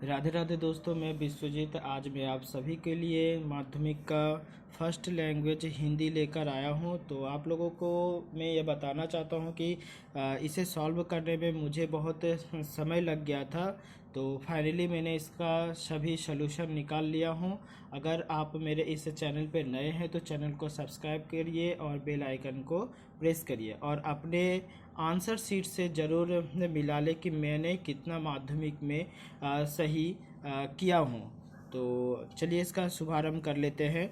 राधे राधे दोस्तों, मैं विश्वजीत। आज मैं आप सभी के लिए माध्यमिक का फर्स्ट लैंग्वेज हिंदी लेकर आया हूं। तो आप लोगों को मैं ये बताना चाहता हूं कि इसे सॉल्व करने में मुझे बहुत समय लग गया था। तो फाइनली मैंने इसका सभी सलूशन निकाल लिया हूं। अगर आप मेरे इस चैनल पर नए हैं तो चैनल को सब्सक्राइब करिए और बेल आइकन को प्रेस करिए और अपने आंसर शीट से ज़रूर मिला लें कि मैंने कितना माध्यमिक में सही किया हूँ। तो चलिए इसका शुभारंभ कर लेते हैं।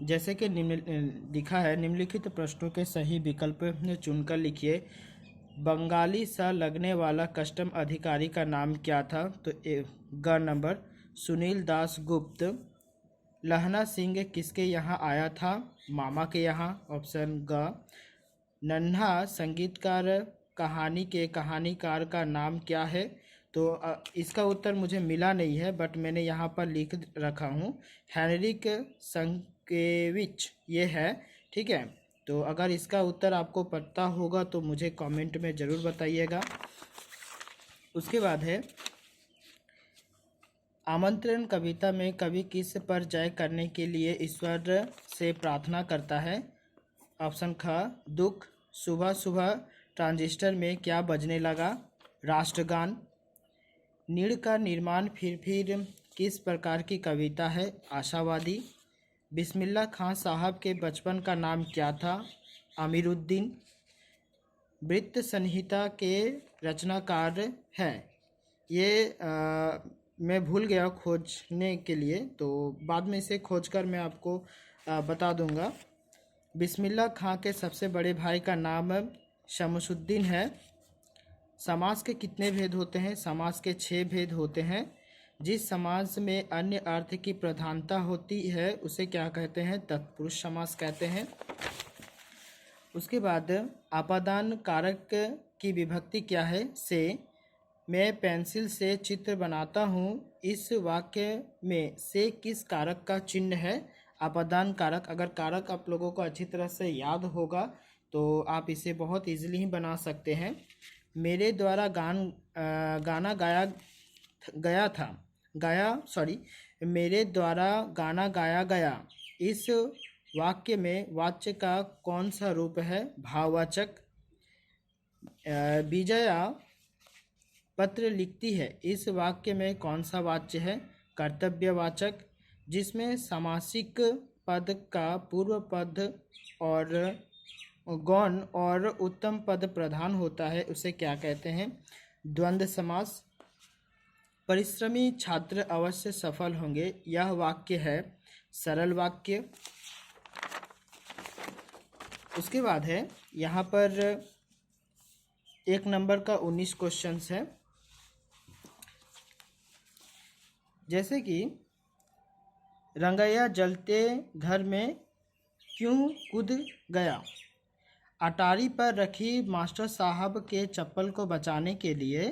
जैसे कि लिखा है, निम्नलिखित प्रश्नों के सही विकल्प चुनकर लिखिए। बंगाली सा लगने वाला कस्टम अधिकारी का नाम क्या था? तो ग नंबर सुनील दास गुप्त। लहना सिंह किसके यहाँ आया था? मामा के यहाँ, ऑप्शन ग। नन्हा संगीतकार कहानी के कहानीकार का नाम क्या है? तो इसका उत्तर मुझे मिला नहीं है, बट मैंने यहाँ पर लिख रखा हूँ, हेनरिक संकेविच ये है। ठीक है, तो अगर इसका उत्तर आपको पता होगा तो मुझे कमेंट में ज़रूर बताइएगा। उसके बाद है, आमंत्रण कविता में कवि किस पर जय करने के लिए ईश्वर से प्रार्थना करता है? ऑप्शन ख, दुख। सुबह सुबह ट्रांजिस्टर में क्या बजने लगा? राष्ट्रगान। नीड़ का निर्माण फिर किस प्रकार की कविता है? आशावादी। बिस्मिल्लाह खां साहब के बचपन का नाम क्या था? अमीरुद्दीन। वृत्त संहिता के रचनाकार हैं। ये मैं भूल गया खोजने के लिए, तो बाद में इसे खोजकर मैं आपको बता दूंगा। बिस्मिल्लाह खां के सबसे बड़े भाई का नाम शमसुद्दीन है। समास के कितने भेद होते हैं? समास के 6 भेद होते हैं। जिस समास में अन्य अर्थ की प्रधानता होती है उसे क्या कहते हैं? तत्पुरुष समास कहते हैं। उसके बाद, आपादान कारक की विभक्ति क्या है? से। मैं पेंसिल से चित्र बनाता हूँ, इस वाक्य में से किस कारक का चिन्ह है? आपादान कारक। अगर कारक आप लोगों को अच्छी तरह से याद होगा तो आप इसे बहुत इजीली ही बना सकते हैं। मेरे द्वारा गाना मेरे द्वारा गाना गाया गया, इस वाक्य में वाच्य का कौन सा रूप है? भाववाचक। विजया पत्र लिखती है, इस वाक्य में कौन सा वाच्य है? कर्तव्यवाचक। जिसमें सामासिक पद का पूर्व पद और गौण और उत्तम पद प्रधान होता है उसे क्या कहते हैं? द्वंद्व समास। परिश्रमी छात्र अवश्य सफल होंगे, यह वाक्य है सरल वाक्य। उसके बाद है, यहाँ पर 1 नंबर का 19 क्वेश्चंस है। जैसे कि रंगैया जलते घर में क्यों कूद गया? अटारी पर रखी मास्टर साहब के चप्पल को बचाने के लिए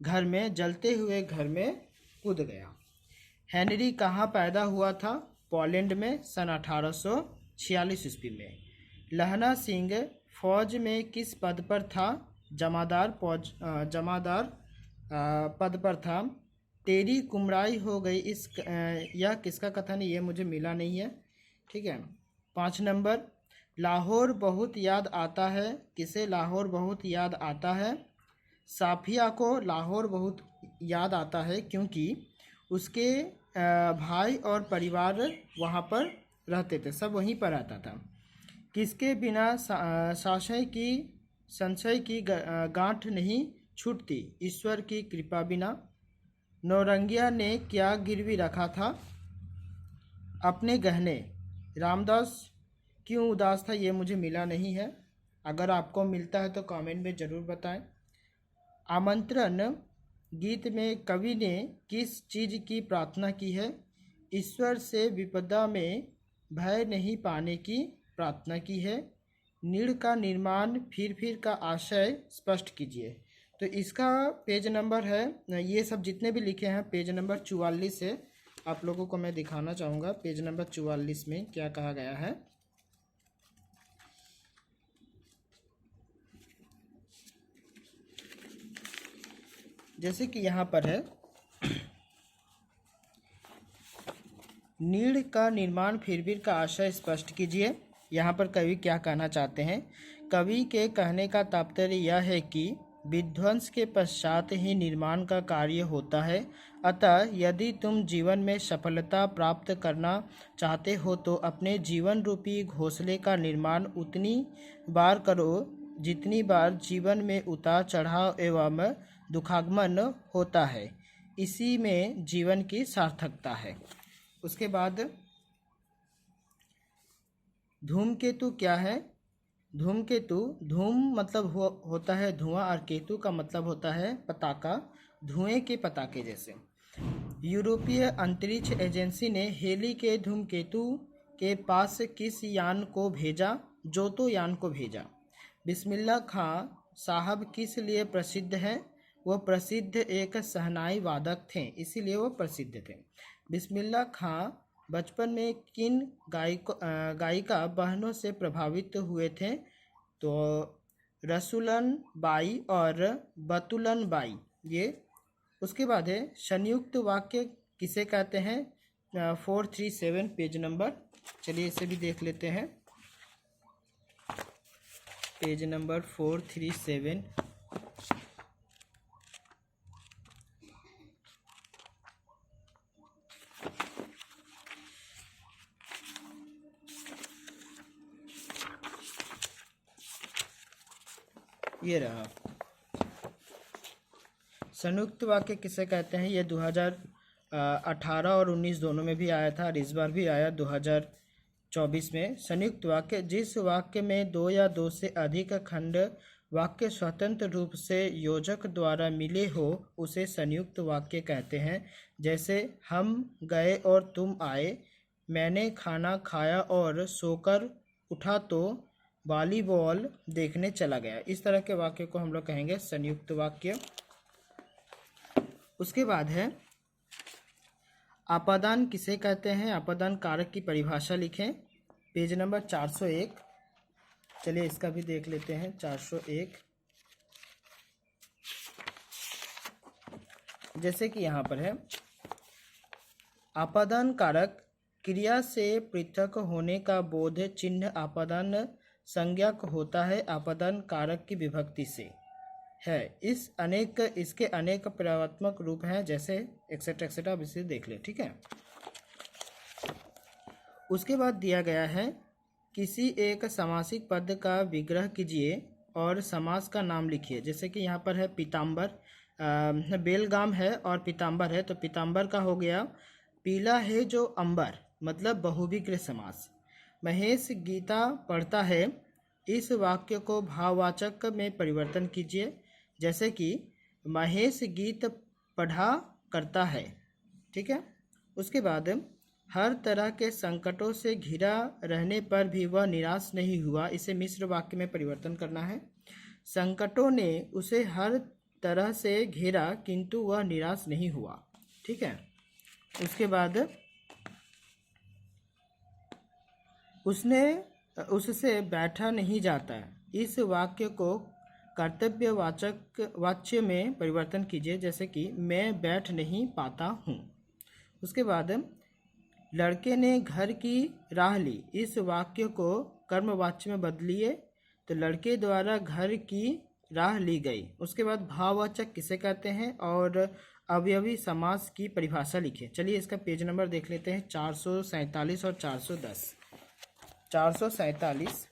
घर में जलते हुए घर में कूद गया। हेनरी कहाँ पैदा हुआ था? पोलैंड में, सन 1846 ईस्वी में। लहना सिंह फौज में किस पद पर था? जमादार पद पर था। तेरी कुमड़ाई हो गई, यह किसका कथन है? ये मुझे मिला नहीं है। ठीक है। 5 नंबर, लाहौर बहुत याद आता है, किसे लाहौर बहुत याद आता है? साफिया को लाहौर बहुत याद आता है क्योंकि उसके भाई और परिवार वहाँ पर रहते थे, सब वहीं पर रहता था। किसके बिना संशय की गांठ नहीं छूटती? ईश्वर की कृपा बिना। नौरंगिया ने क्या गिरवी रखा था? अपने गहने। रामदास क्यों उदास था? ये मुझे मिला नहीं है। अगर आपको मिलता है तो कमेंट में ज़रूर बताएं। आमंत्रण गीत में कवि ने किस चीज़ की प्रार्थना की है? ईश्वर से विपदा में भय नहीं पाने की प्रार्थना की है। नीड़ का निर्माण फिर का आशय स्पष्ट कीजिए। तो इसका पेज नंबर है, ये सब जितने भी लिखे हैं पेज नंबर 44 है। आप लोगों को मैं दिखाना चाहूँगा पेज नंबर 44 में क्या कहा गया है। जैसे कि यहाँ पर है, नीड़ का निर्माण फिर भी का आशय स्पष्ट कीजिए। यहाँ पर कवि क्या कहना चाहते हैं? कवि के कहने का तात्पर्य यह है कि विध्वंस के पश्चात ही निर्माण का कार्य होता है। अतः यदि तुम जीवन में सफलता प्राप्त करना चाहते हो तो अपने जीवन रूपी घोंसले का निर्माण उतनी बार करो जितनी बार जीवन में उतार चढ़ाव एवं दुखागमन होता है। इसी में जीवन की सार्थकता है। उसके बाद धूमकेतु क्या है? धूमकेतु, धूम मतलब होता है धुआं और केतु का मतलब होता है पताका, धुएं के पताके जैसे। यूरोपीय अंतरिक्ष एजेंसी ने हेली के धूमकेतु के पास किस यान को भेजा? जोतो यान को भेजा। बिस्मिल्लाह खां साहब किस लिए प्रसिद्ध हैं? वह प्रसिद्ध एक शहनाई वादक थे, इसीलिए वो प्रसिद्ध थे। बिस्मिल्लाह खां बचपन में किन गायिका बहनों से प्रभावित हुए थे? तो रसूलन बाई और बतुलन बाई ये। उसके बाद है संयुक्त वाक्य किसे कहते हैं? 437 पेज नंबर। चलिए इसे भी देख लेते हैं। Page number 437। ये रहा। संयुक्त वाक्य किसे कहते हैं? ये 2018 और 19 दोनों में भी आया था और इस बार भी आया 2024 में। संयुक्त वाक्य जिस वाक्य में दो या दो से अधिक खंड वाक्य स्वतंत्र रूप से योजक द्वारा मिले हो उसे संयुक्त वाक्य कहते हैं। जैसे हम गए और तुम आए, मैंने खाना खाया और सोकर उठा तो वॉलीबॉल देखने चला गया। इस तरह के वाक्य को हम लोग कहेंगे संयुक्त वाक्य। उसके बाद है आपादान किसे कहते हैं? आपादान कारक की परिभाषा लिखें। Page number 401। चलिए इसका भी देख लेते हैं। 401 जैसे कि यहाँ पर है, आपादान कारक क्रिया से पृथक होने का बोध चिन्ह आपादान संज्ञक होता है आपादान कारक की विभक्ति से है। इसके अनेक प्रयोगात्मक रूप हैं, जैसे एक्सेट्रा एक्सेट्रा। अब इसे देख ले, ठीक है। उसके बाद दिया गया है किसी एक समासिक पद का विग्रह कीजिए और समास का नाम लिखिए। जैसे कि यहाँ पर है पीताम्बर, बेलगाम है और पीताम्बर है, तो पीताम्बर का हो गया। पीला है जो अंबर, मतलब बहुविग्रह समास। महेश गीता पढ़ता है, इस वाक्य को भाववाचक में परिवर्तन कीजिए। जैसे कि महेश गीत पढ़ा करता है, ठीक है। उसके बाद हर तरह के संकटों से घिरा रहने पर भी वह निराश नहीं हुआ, इसे मिश्र वाक्य में परिवर्तन करना है। संकटों ने उसे हर तरह से घेरा किंतु वह निराश नहीं हुआ, ठीक है। उसके बाद उससे बैठा नहीं जाता, इस वाक्य को कर्तव्यवाचक वाच्य में परिवर्तन कीजिए। जैसे कि मैं बैठ नहीं पाता हूँ। उसके बाद लड़के ने घर की राह ली, इस वाक्य को कर्मवाच्य में बदलिए, तो लड़के द्वारा घर की राह ली गई। उसके बाद भाववाचक किसे कहते हैं और अवयवी समास की परिभाषा लिखिए। चलिए इसका पेज नंबर देख लेते हैं, 447 और 410। 447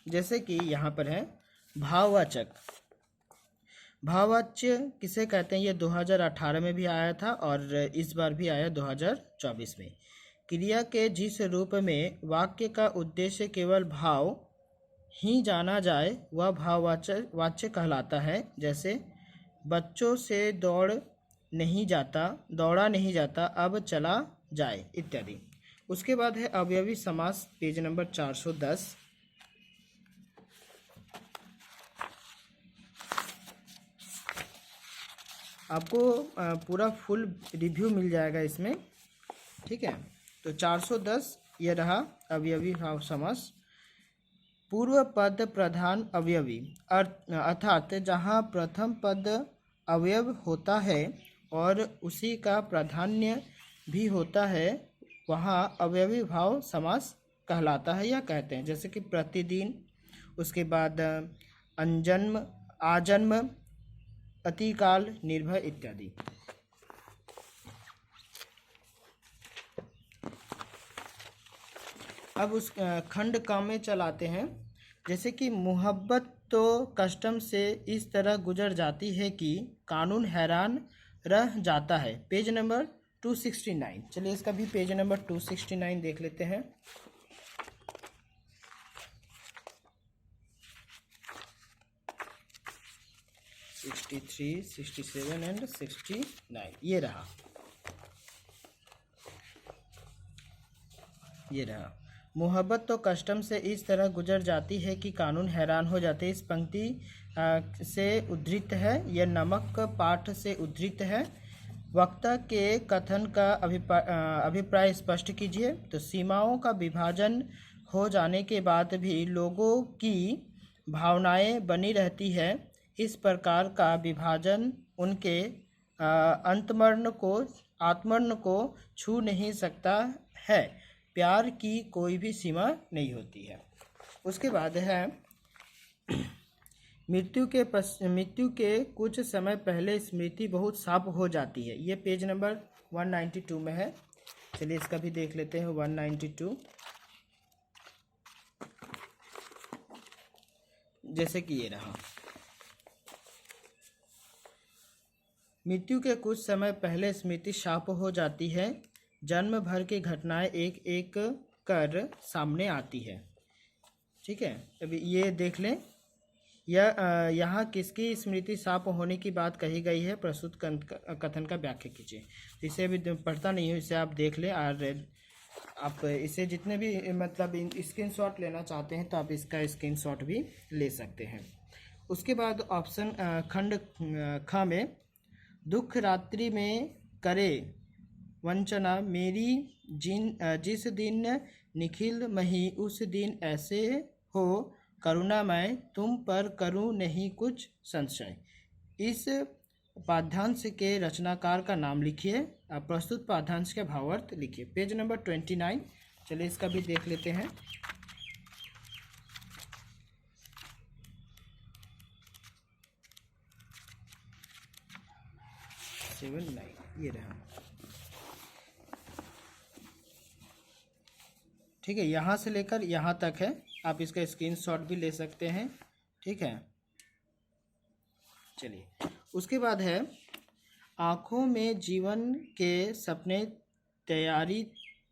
जैसे कि यहाँ पर है भाववाचक। भाववाच्य किसे कहते हैं? ये 2018 में भी आया था और इस बार भी आया 2024 में। क्रिया के जिस रूप में वाक्य का उद्देश्य केवल भाव ही जाना जाए वह भाववाचक वाच्य कहलाता है। जैसे बच्चों से दौड़ा नहीं जाता, अब चला जाए इत्यादि। उसके बाद है अवयवी समास, पेज नंबर 410। आपको पूरा फुल रिव्यू मिल जाएगा इसमें, ठीक है। तो 410 ये रहा अवयवी भाव समास। पूर्व पद प्रधान अवयवी, अर्थात जहाँ प्रथम पद अवयव होता है और उसी का प्राधान्य भी होता है, वहाँ अवयवी भाव समास कहलाता है या कहते हैं। जैसे कि प्रतिदिन, उसके बाद अनजन्म, आजन्म, अतिकाल, निर्भय इत्यादि। अब उस खंड का में चलाते हैं। जैसे कि मोहब्बत तो कस्टम से इस तरह गुजर जाती है कि कानून हैरान रह जाता है। Page number 269। चलिए इसका भी पेज नंबर 269 देख लेते हैं। सिक्सटी थ्री, 67 एंड 69 ये रहा। मोहब्बत तो कस्टम से इस तरह गुजर जाती है कि कानून हैरान हो जाते हैं। इस पंक्ति से उद्धृत है, यह नमक पाठ से उद्धृत है। वक्ता के कथन का अभिप्राय स्पष्ट कीजिए। तो सीमाओं का विभाजन हो जाने के बाद भी लोगों की भावनाएं बनी रहती है। इस प्रकार का विभाजन उनके आत्मर्ण को छू नहीं सकता है। प्यार की कोई भी सीमा नहीं होती है। उसके बाद है मृत्यु के कुछ समय पहले स्मृति बहुत साफ हो जाती है। ये पेज नंबर 192 में है। चलिए इसका भी देख लेते हैं। 192, जैसे कि ये रहा। मृत्यु के कुछ समय पहले स्मृति साफ हो जाती है। जन्म भर की घटनाएं एक एक कर सामने आती है। ठीक है, अभी ये देख लें। यहाँ किसकी स्मृति साफ होने की बात कही गई है, प्रस्तुत कथन का व्याख्या कीजिए। इसे अभी पढ़ता नहीं हूँ, इसे आप देख लें। और आप इसे जितने भी मतलब स्क्रीनशॉट लेना चाहते हैं तो आप इसका स्क्रीनशॉट भी ले सकते हैं। उसके बाद ऑप्शन खंड ख में, दुख रात्रि में करे वंचना मेरी जिस दिन निखिल मही उस दिन ऐसे हो करुणा मैं तुम पर करूं नहीं कुछ संशय। इस पाठ्यांश के रचनाकार का नाम लिखिए। प्रस्तुत पाठ्यांश का भावार्थ लिखिए। Page number 29। चलिए इसका भी देख लेते हैं। 79 ये रहा। ठीक है, यहाँ से लेकर यहाँ तक है। आप इसका स्क्रीनशॉट भी ले सकते हैं। ठीक है, चलिए उसके बाद है आँखों में जीवन के सपने तैयारी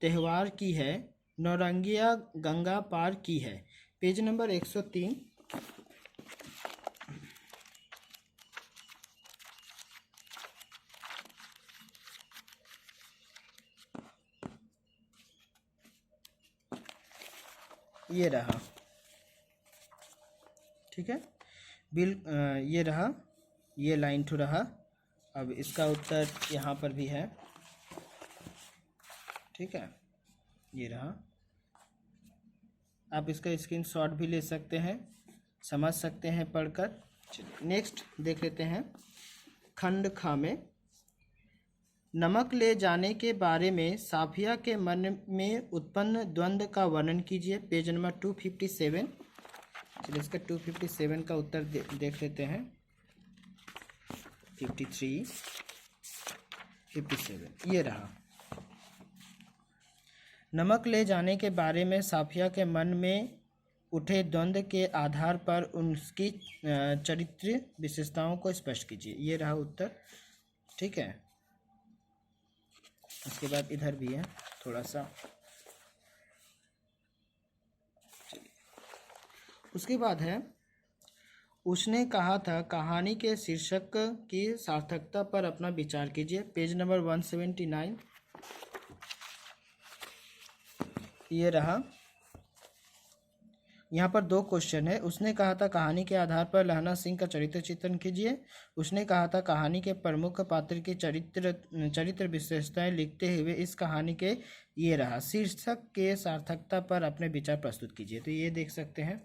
त्यौहार की है, नौरंगिया गंगा पार की है। Page number 103। ये रहा। ठीक है, ये रहा, ये लाइन टू रहा। अब इसका उत्तर यहाँ पर भी है। ठीक है, ये रहा। आप इसका स्क्रीनशॉट भी ले सकते हैं, समझ सकते हैं पढ़कर। चलिए नेक्स्ट देख लेते हैं। खंड खा में, नमक ले जाने के बारे में साफिया के मन में उत्पन्न द्वंद्व का वर्णन कीजिए। Page number 257। चलिए इसका 257 का उत्तर देख लेते हैं। 53, 57 ये रहा। नमक ले जाने के बारे में साफिया के मन में उठे द्वंद्व के आधार पर उसकी चरित्र विशेषताओं को स्पष्ट कीजिए। ये रहा उत्तर। ठीक है, उसके बाद इधर भी है थोड़ा सा। उसके बाद है उसने कहा था कहानी के शीर्षक की सार्थकता पर अपना विचार कीजिए। पेज नंबर 179 ये रहा। यहाँ पर दो क्वेश्चन है। उसने कहा था कहानी के आधार पर लहना सिंह का चरित्र चित्रण कीजिए। उसने कहा था कहानी के प्रमुख पात्र की चरित्र विशेषताएं लिखते हुए इस कहानी के ये रहा शीर्षक के सार्थकता पर अपने विचार प्रस्तुत कीजिए। तो ये देख सकते हैं,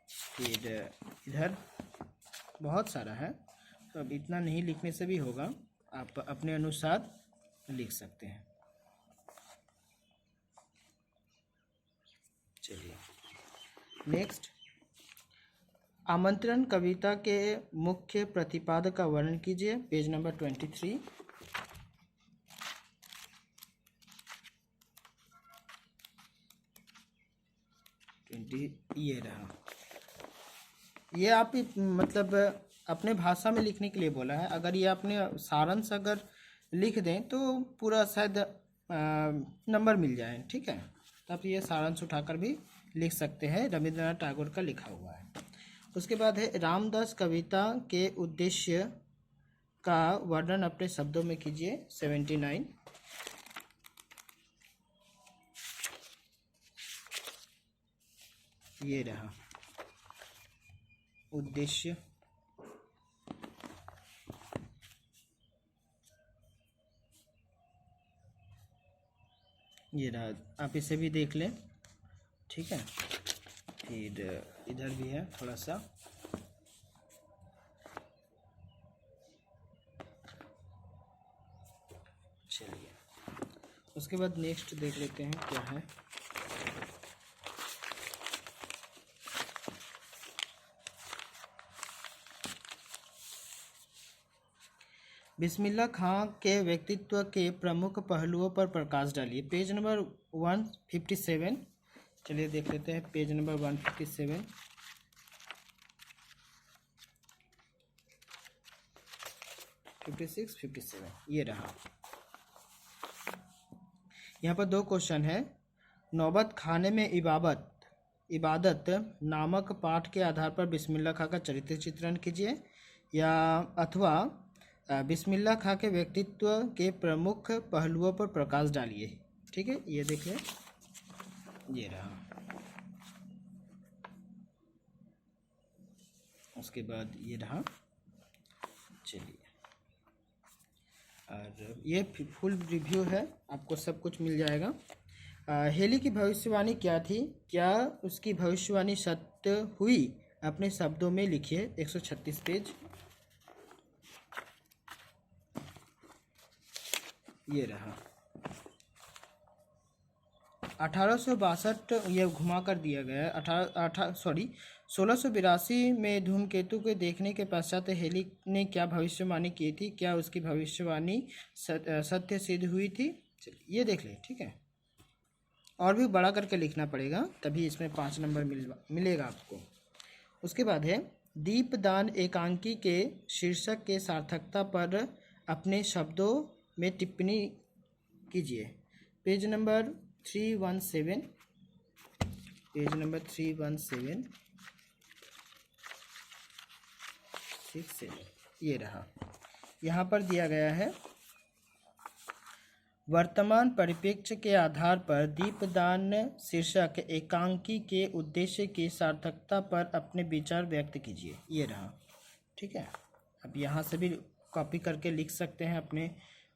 फिर इधर बहुत सारा है तो अब इतना नहीं लिखने से भी होगा, आप अपने अनुसार लिख सकते हैं। चलिए नेक्स्ट, आमंत्रण कविता के मुख्य प्रतिपादक का वर्णन कीजिए। Page number 23। ये रहा, ये आप मतलब अपने भाषा में लिखने के लिए बोला है। अगर ये आपने सारांश अगर लिख दें तो पूरा शायद नंबर मिल जाए, ठीक है। तो आप ये सारांश उठाकर भी लिख सकते हैं, रविंद्रनाथ टैगोर का लिखा हुआ है। उसके बाद है, रामदास कविता के उद्देश्य का वर्णन अपने शब्दों में कीजिए। 79। ये रहा उद्देश्य। ये रहा, आप इसे भी देख लें, ठीक है। फिर इधर भी है थोड़ा सा, चलिए उसके बाद नेक्स्ट देख लेते हैं क्या है। बिस्मिल्लाह खां के व्यक्तित्व के प्रमुख पहलुओं पर प्रकाश डालिए। Page number 157। चलिए देख लेते हैं पेज नंबर 157। (56, 57) ये रहा। यहाँ पर दो क्वेश्चन है। नौबत खाने में इबादत नामक पाठ के आधार पर बिस्मिल्लाह खां का चरित्र चित्रण कीजिए, या अथवा बिस्मिल्लाह खां के व्यक्तित्व के प्रमुख पहलुओं पर प्रकाश डालिए। ठीक है, ये देख लें, ये रहा। उसके बाद ये रहा। चलिए, और ये फुल रिव्यू है, आपको सब कुछ मिल जाएगा। हेली की भविष्यवाणी क्या थी, क्या उसकी भविष्यवाणी सत्य हुई, अपने शब्दों में लिखिए। 136 पेज। ये रहा 1862, ये घुमा कर दिया गया है। 1682 में धूमकेतु को देखने के पश्चात हेली ने क्या भविष्यवाणी की थी, क्या उसकी भविष्यवाणी सत्य सिद्ध हुई थी। चलिए ये देख ले, ठीक है। और भी बड़ा करके लिखना पड़ेगा, तभी इसमें 5 नंबर मिलेगा आपको। उसके बाद है, दीपदान एकांकी के शीर्षक के सार्थकता पर अपने शब्दों में टिप्पणी कीजिए। Page number 317। Page number 317 67। ये रहा, यहाँ पर दिया गया है, वर्तमान परिप्रेक्ष्य के आधार पर दीपदान शीर्षक एकांकी के उद्देश्य की सार्थकता पर अपने विचार व्यक्त कीजिए। ये रहा, ठीक है। अब यहाँ से भी कॉपी करके लिख सकते हैं अपने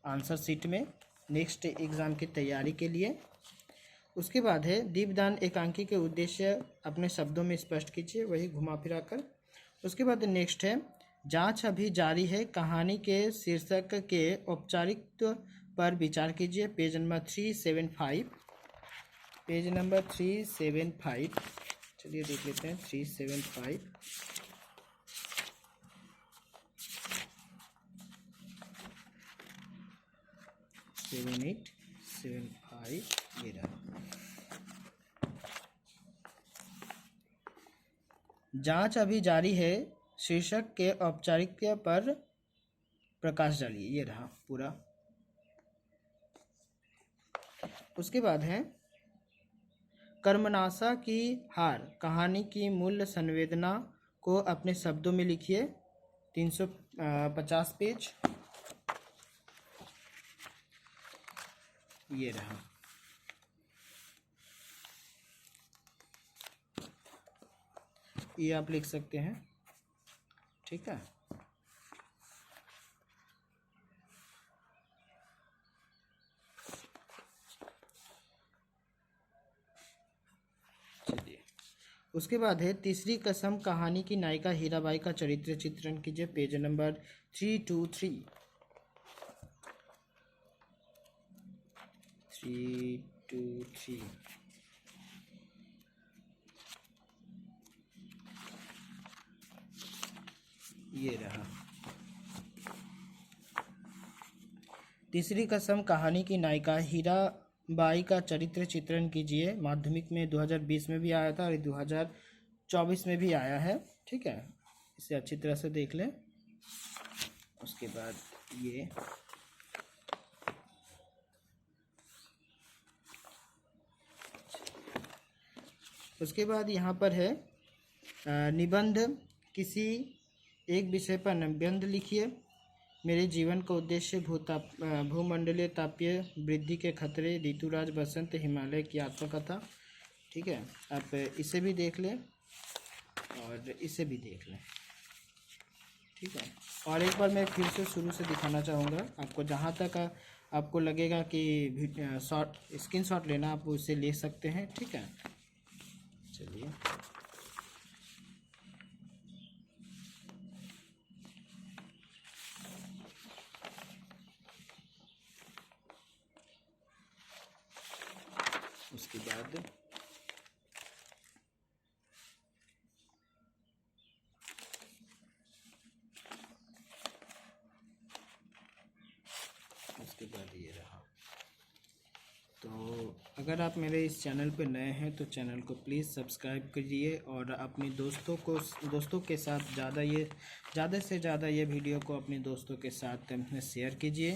आंसर शीट में, नेक्स्ट एग्ज़ाम की तैयारी के लिए। उसके बाद है, दीपदान एकांकी के उद्देश्य अपने शब्दों में स्पष्ट कीजिए, वही घुमा फिरा कर। उसके बाद नेक्स्ट है, जांच अभी जारी है, कहानी के शीर्षक के औपचारिकत्व पर विचार कीजिए। Page number 375। Page number 375। चलिए देख लेते हैं 375। 78 75। ये रहा, जांच अभी जारी है, शीर्षक के औपचारिकता पर प्रकाश डालिए। ये रहा पूरा। उसके बाद है, कर्मनाशा की हार कहानी की मूल संवेदना को अपने शब्दों में लिखिए। 350 पेज। ये रहा, ये आप लिख सकते हैं, ठीक है। चलिए, उसके बाद है तीसरी कसम कहानी की नायिका हीराबाई का चरित्र चित्रण कीजिए, पेज नंबर 323। 323 ये रहा। तीसरी कसम कहानी की नायिका हीराबाई का चरित्र चित्रण कीजिए, माध्यमिक में 2020 में भी आया था और 2024 में भी आया है। ठीक है, इसे अच्छी तरह से देख लें। उसके बाद ये उसके बाद यहाँ पर है निबंध, किसी एक विषय पर निबंध लिखिए। मेरे जीवन का उद्देश्य भूमंडलीय तापीय वृद्धि के खतरे, ऋतुराज बसंत, हिमालय की आत्मकथा। ठीक है, आप इसे भी देख लें और इसे भी देख लें। ठीक है, और एक बार मैं फिर से शुरू से दिखाना चाहूँगा आपको, जहाँ तक आपको लगेगा कि स्क्रीनशॉट लेना, आप उसे ले सकते हैं। ठीक है, चलिए उसके बाद ये रहा। तो अगर आप मेरे इस चैनल पर नए हैं तो चैनल को प्लीज़ सब्सक्राइब कीजिए और अपने दोस्तों के साथ ज़्यादा से ज़्यादा ये वीडियो को अपने दोस्तों के साथ शेयर कीजिए।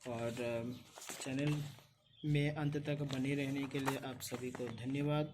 और चैनल में अंत तक बने रहने के लिए आप सभी को धन्यवाद।